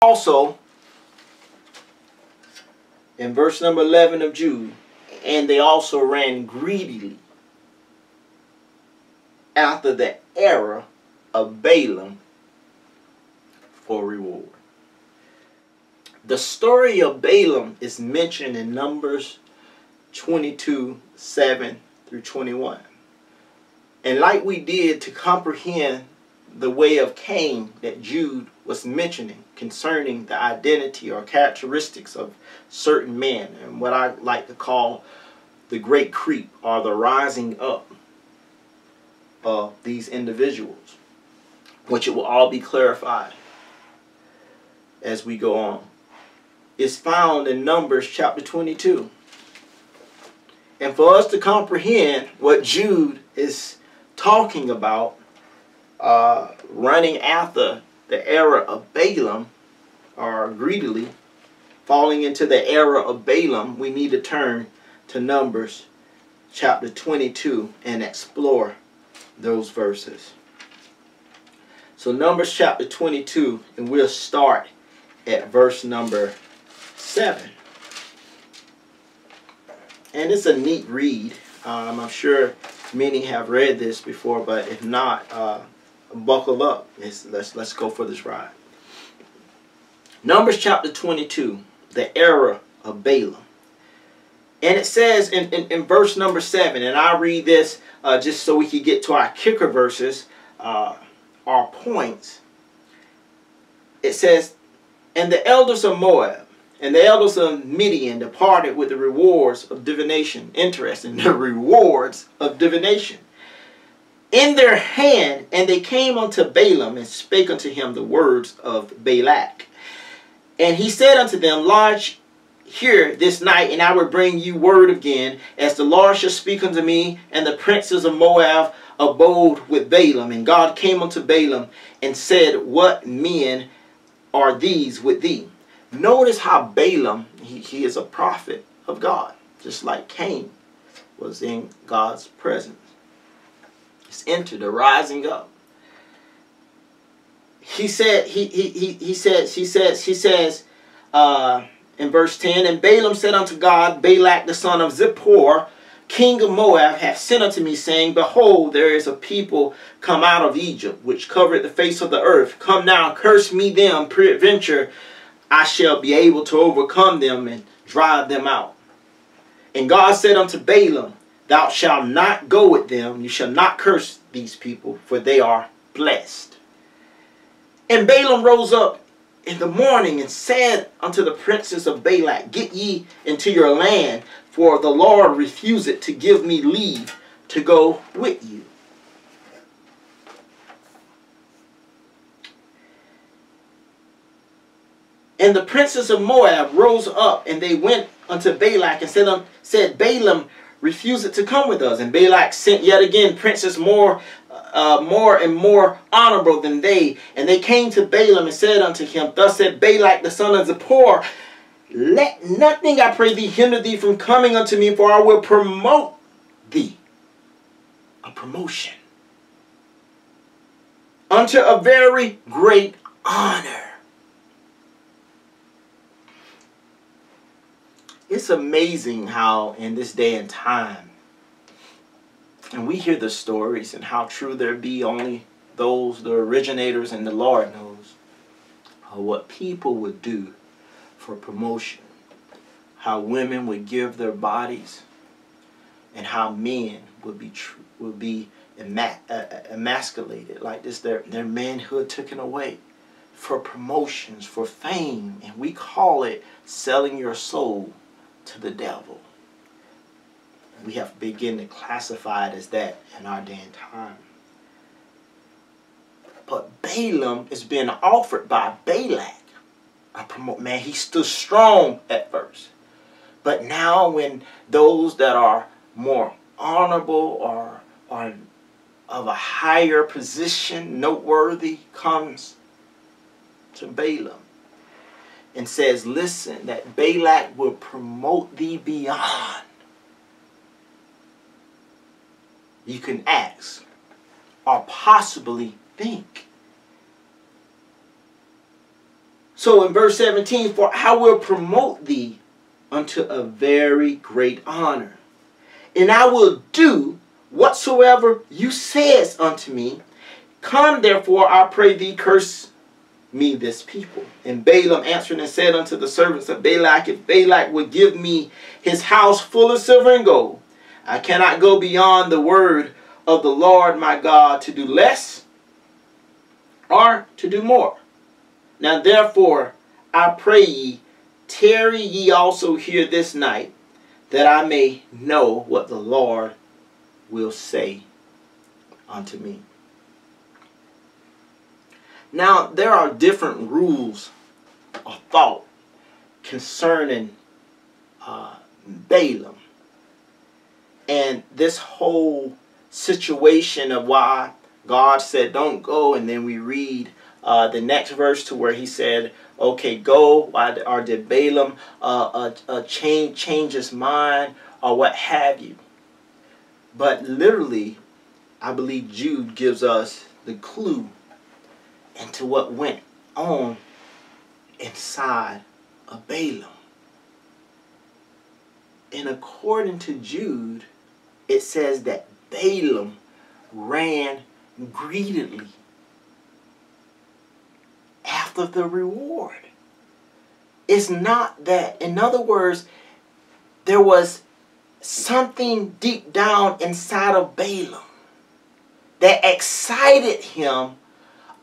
Also, in verse number 11 of Jude, and they also ran greedily after the error of Balaam for reward. The story of Balaam is mentioned in Numbers 22, 7 through 21. And like we did to comprehend the way of Cain that Jude was mentioning concerning the identity or characteristics of certain men, and what I like to call the great creep or the rising up of these individuals, which it will all be clarified as we go on, is found in Numbers chapter 22. And for us to comprehend what Jude is talking about, running after the error of Balaam, or greedily falling into the error of Balaam, we need to turn to Numbers chapter 22 and explore those verses. So Numbers chapter 22, and we'll start at verse number 7. And it's a neat read. I'm sure many have read this before, but if not, buckle up. Let's go for this ride. Numbers chapter 22, the error of Balaam. And it says in verse number 7, and I'll read this just so we can get to our kicker verses, our points. It says, and the elders of Moab and the elders of Midian departed with the rewards of divination. Interesting, the rewards of divination in their hand, and they came unto Balaam and spake unto him the words of Balak. And he said unto them, lodge here this night, and I will bring you word again, as the Lord shall speak unto me. And the princes of Moab abode with Balaam. And God came unto Balaam and said, what men are these with thee? Notice how Balaam, he is a prophet of God, just like Cain was in God's presence. He's entered the rising up. He said, he says in verse 10, and Balaam said unto God, Balak the son of Zippor, king of Moab, hath sent unto me, saying, behold, there is a people come out of Egypt, which covered the face of the earth. Come now, curse me them, peradventure I shall be able to overcome them and drive them out. And God said unto Balaam, thou shalt not go with them, you shall not curse these people, for they are blessed. And Balaam rose up in the morning and said unto the princes of Balak, get ye into your land, for the Lord refuseth to give me leave to go with you. And the princes of Moab rose up, and they went unto Balak and said, Balaam refuseth to come with us. And Balak sent yet again princes more and more honorable than they. And they came to Balaam and said unto him, thus said Balak the son of Zippor, let nothing, I pray thee, hinder thee from coming unto me, for I will promote thee. A promotion. Unto a very great honor. It's amazing how in this day and time, and we hear the stories and how true there be, only those, the originators and the Lord knows, what people would do for promotion. How women would give their bodies, and how men would be emasculated like this, their manhood taken away for promotions, for fame, and we call it selling your soul to the devil. We have to begin to classify it as that in our day and time. But Balaam is being offered by Balak. Man, he stood strong at first. But now when those that are more honorable or are of a higher position, noteworthy, comes to Balaam and says, listen, that Balak will promote thee beyond. You can ask or possibly think. So in verse 17, for I will promote thee unto a very great honor, and I will do whatsoever you says unto me. Come therefore, I pray thee, curse me this people. And Balaam answered and said unto the servants of Balak, if Balak would give me his house full of silver and gold, I cannot go beyond the word of the Lord my God to do less or to do more. Now therefore I pray ye, tarry ye also here this night, that I may know what the Lord will say unto me. Now, there are different rules of thought concerning Balaam. And this whole situation of why God said, don't go. And then we read the next verse to where he said, okay, go. Or did Balaam change his mind or what have you? But literally, I believe Jude gives us the clue into what went on inside of Balaam. And according to Jude, it says that Balaam ran greedily after the reward. It's not that, in other words, there was something deep down inside of Balaam that excited him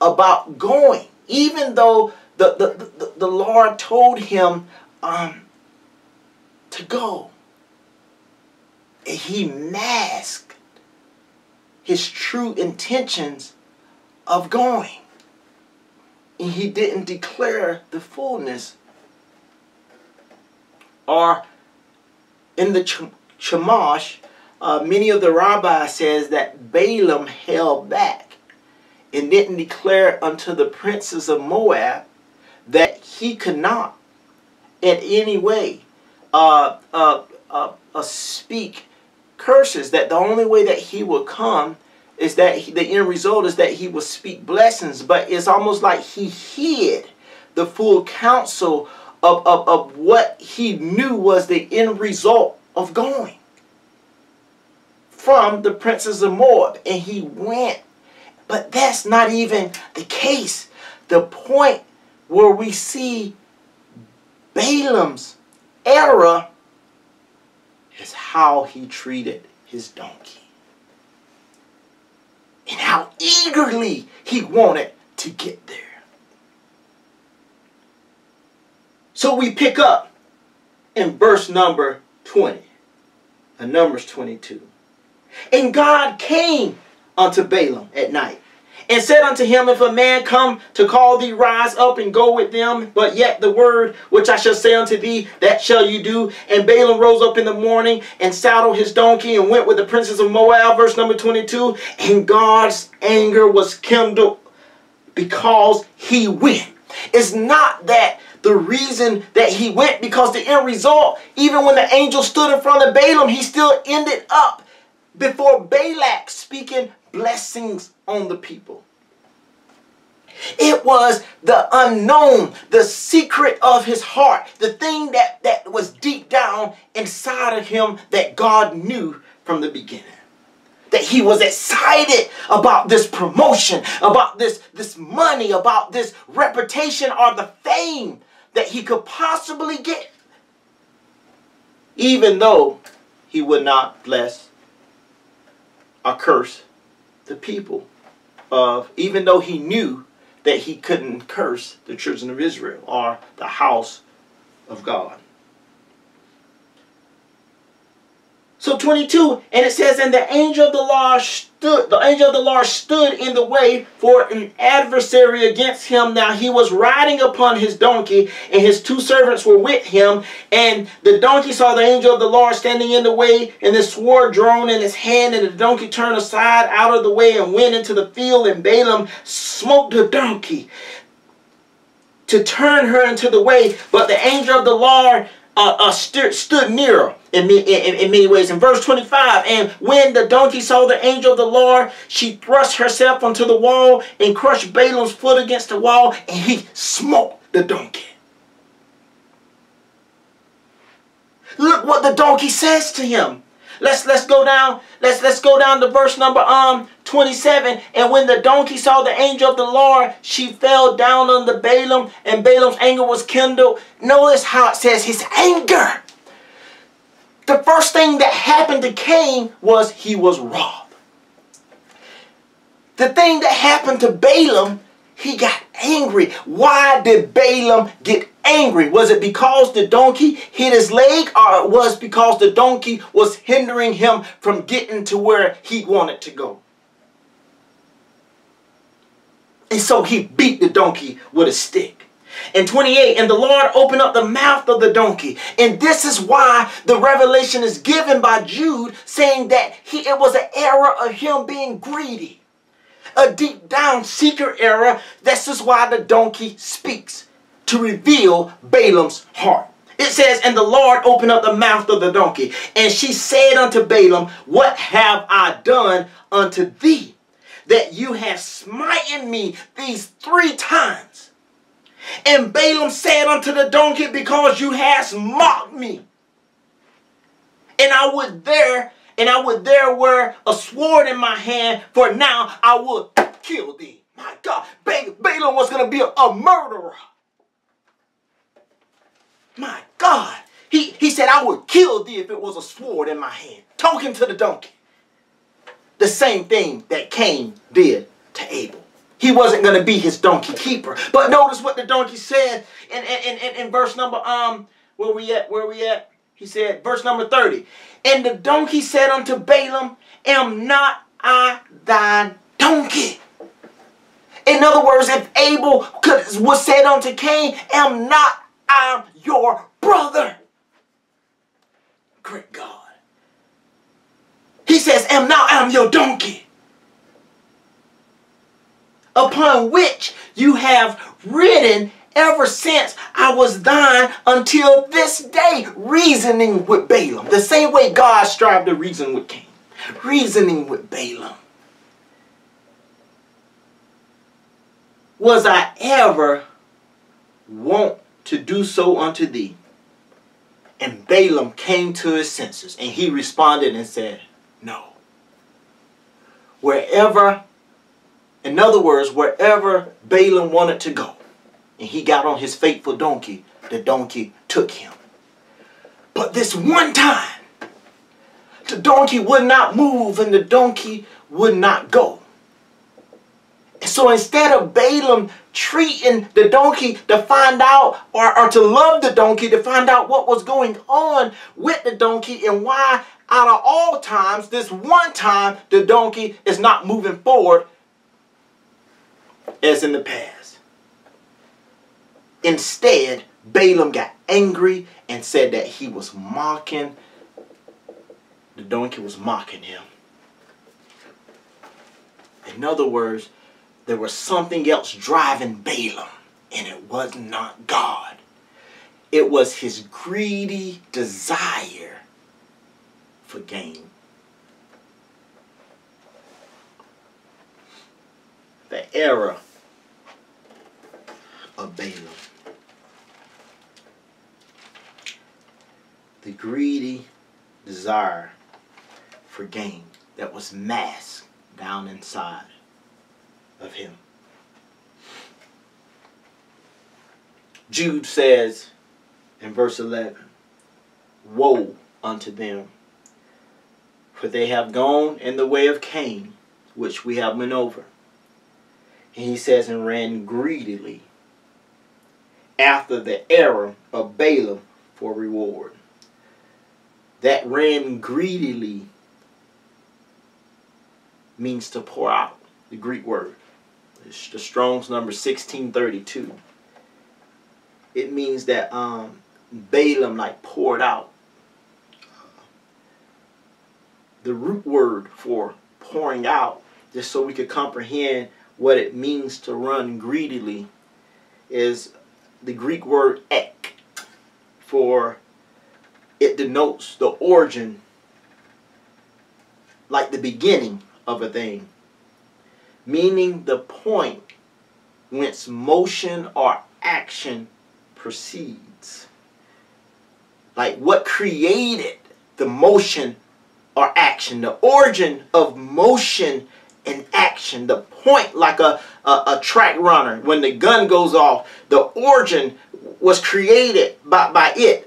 about going, even though the Lord told him to go. He masked his true intentions of going, and he didn't declare the fullness. Or in the Chumash, many of the rabbis says that Balaam held back and didn't declare unto the princes of Moab that he could not in any way speak curses, that the only way that he would come is that the end result is that he would speak blessings. But it's almost like he hid the full counsel of what he knew was the end result of going from the princes of Moab. And he went. But that's not even the case. The point where we see Balaam's error is how he treated his donkey. And how eagerly he wanted to get there. So we pick up in verse number 20. And Numbers 22. And God came unto Balaam at night, and said unto him, if a man come to call thee, rise up and go with them. But yet the word which I shall say unto thee, that shall you do. And Balaam rose up in the morning and saddled his donkey and went with the princes of Moab. Verse number 22. And God's anger was kindled because he went. It's not that the reason that he went, because the end result, even when the angel stood in front of Balaam, he still ended up before Balak speaking blessings on the people. It was the unknown, the secret of his heart, the thing that was deep down inside of him that God knew from the beginning. That he was excited about this promotion, about this money, about this reputation or the fame that he could possibly get. Even though he would not bless or curse the people of, even though he knew that he couldn't curse the children of Israel or the house of God. So 22, and it says, and the angel of the Lord stood in the way for an adversary against him. Now he was riding upon his donkey, and his two servants were with him. And the donkey saw the angel of the Lord standing in the way, and the sword drawn in his hand, and the donkey turned aside out of the way and went into the field. And Balaam smote the donkey to turn her into the way, but the angel of the Lord stood nearer in many ways. In verse 25, and when the donkey saw the angel of the Lord, she thrust herself onto the wall and crushed Balaam's foot against the wall, and he smote the donkey. Look what the donkey says to him. Let's go down. Let's go down to verse number 27. And when the donkey saw the angel of the Lord, she fell down under Balaam, and Balaam's anger was kindled. Notice how it says his anger. The first thing that happened to Cain was he was robbed. The thing that happened to Balaam, he got angry. Why did Balaam get angry? Was it because the donkey hit his leg, or it was because the donkey was hindering him from getting to where he wanted to go? And so he beat the donkey with a stick. In 28, and the Lord opened up the mouth of the donkey. And this is why the revelation is given by Jude, saying that it was an error of him being greedy. A deep down secret error. This is why the donkey speaks, to reveal Balaam's heart. It says, and the Lord opened up the mouth of the donkey, and she said unto Balaam, what have I done unto thee, that you have smitten me these 3 times? And Balaam said unto the donkey, because you hast mocked me. And I would there wear a sword in my hand, for now I will kill thee. My God, Balaam was going to be a murderer. My God, he said, I would kill thee if it was a sword in my hand. Talking to the donkey. The same thing that Cain did to Abel. He wasn't going to be his donkey keeper. But notice what the donkey said in verse number, where we at? He said, verse number 30. And the donkey said unto Balaam, am not I thine donkey? In other words, if Abel was said unto Cain, am not I your brother? Great God. He says, am not I your donkey? Upon which you have ridden ever since I was thine until this day, reasoning with Balaam. The same way God strived to reason with Cain. Reasoning with Balaam. Was I ever wont to do so unto thee? And Balaam came to his senses, and he responded and said, no. In other words, wherever Balaam wanted to go, and he got on his faithful donkey, the donkey took him. But this one time, the donkey would not move and the donkey would not go. So instead of Balaam treating the donkey to find out, or to love the donkey, to find out what was going on with the donkey and why out of all times, this one time, the donkey is not moving forward as in the past. Instead, Balaam got angry and said that he was mocking. The donkey was mocking him. In other words, there was something else driving Balaam, and it was not God. It was his greedy desire for gain. The error of Balaam. The greedy desire for gain that was masked down inside of him. Jude says in verse 11, woe unto them, for they have gone in the way of Cain, which we have been over. And he says, and ran greedily after the error of Balaam for reward. That ran greedily means to pour out, the Greek word. It's the Strong's number 1632. It means that Balaam like poured out. The root word for pouring out, just so we could comprehend what it means to run greedily, is the Greek word ek. For it denotes the origin, like the beginning of a thing, meaning the point whence motion or action proceeds. Like what created the motion or action, the origin of motion and action, the point, like a track runner, when the gun goes off, the origin was created by it.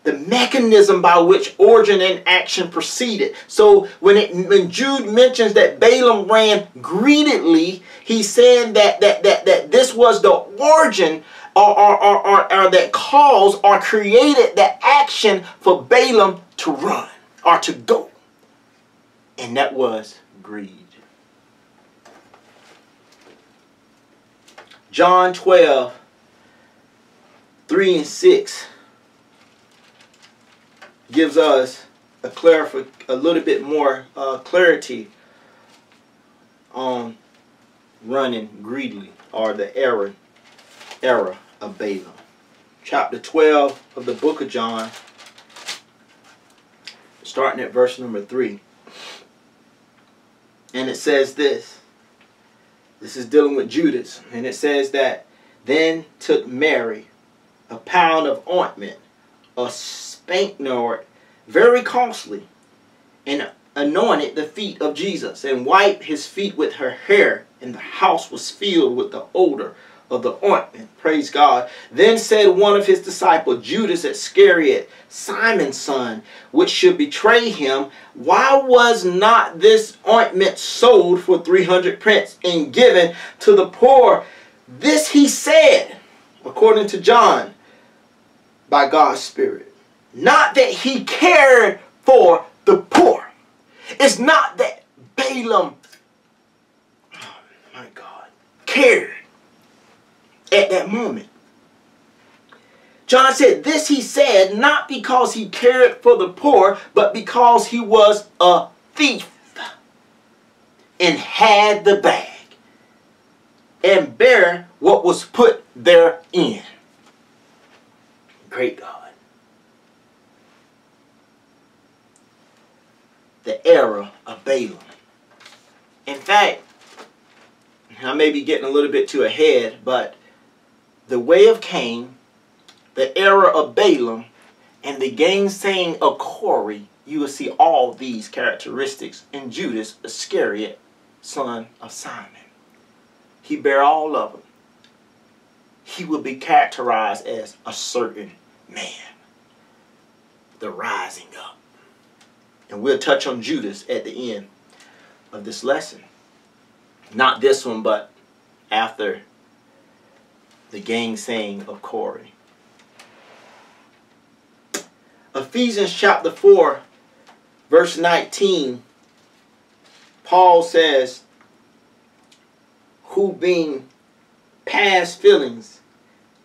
The mechanism by which origin and action proceeded. So when Jude mentions that Balaam ran greedily, he's saying that this was the origin or that cause or created the action for Balaam to run or to go. And that was greed. John 12, 3 and 6 gives us a little bit more clarity on running greedily, or the error of Balaam. Chapter 12 of the book of John, starting at verse number 3. And it says this. This is dealing with Judas. And it says that, then took Mary a pound of ointment, a spikenard, very costly, and anointed the feet of Jesus, and wiped his feet with her hair, and the house was filled with the odor of the ointment. Praise God. Then said one of his disciples, Judas Iscariot, Simon's son, which should betray him, why was not this ointment sold for 300 pence and given to the poor? This he said, according to John, by God's Spirit. Not that he cared for the poor. It's not that Balaam, oh my God, cared at that moment. John said, this he said, not because he cared for the poor, but because he was a thief and had the bag and bare what was put therein. Great God. The error of Balaam. In fact, I may be getting a little bit too ahead, but the way of Cain, the error of Balaam, and the gainsaying of Corey, you will see all these characteristics in Judas Iscariot, son of Simon. He bear all of them. He will be characterized as a certain man. The rising up. And we'll touch on Judas at the end of this lesson. Not this one, but after the gainsaying of Corey. Ephesians chapter 4, verse 19, Paul says, who being past feelings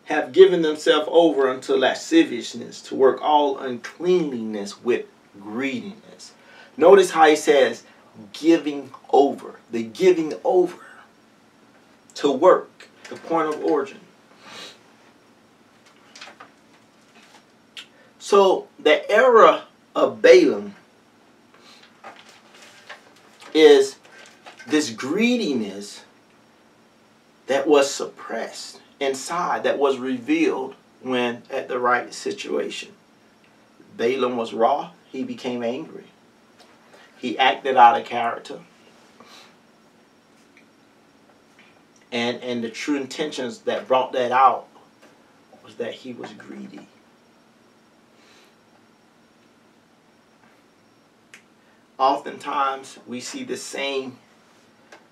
have given themselves over unto lasciviousness, to work all uncleanliness with greediness. Notice how he says giving over. The giving over to work. The point of origin. So the error of Balaam is this greediness that was suppressed inside, that was revealed when at the right situation. Balaam was raw. He became angry. He acted out of character. And the true intentions that brought that out was that he was greedy. Oftentimes we see the same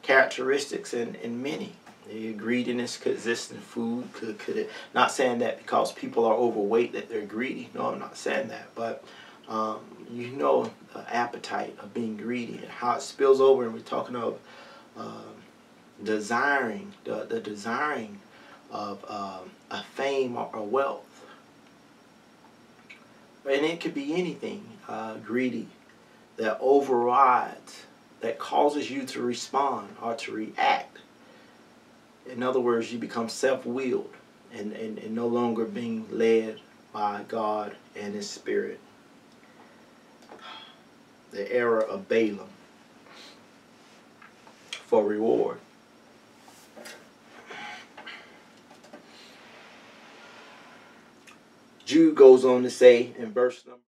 characteristics in many. The greediness could exist in food. Could it? Not saying that because people are overweight that they're greedy. No, I'm not saying that. But you know the appetite of being greedy and how it spills over. And we're talking of desiring, the desiring of a fame or wealth. And it could be anything greedy that overrides, that causes you to respond or to react. In other words, you become self-willed and no longer being led by God and His Spirit. The error of Balaam for reward. Jude goes on to say in verse number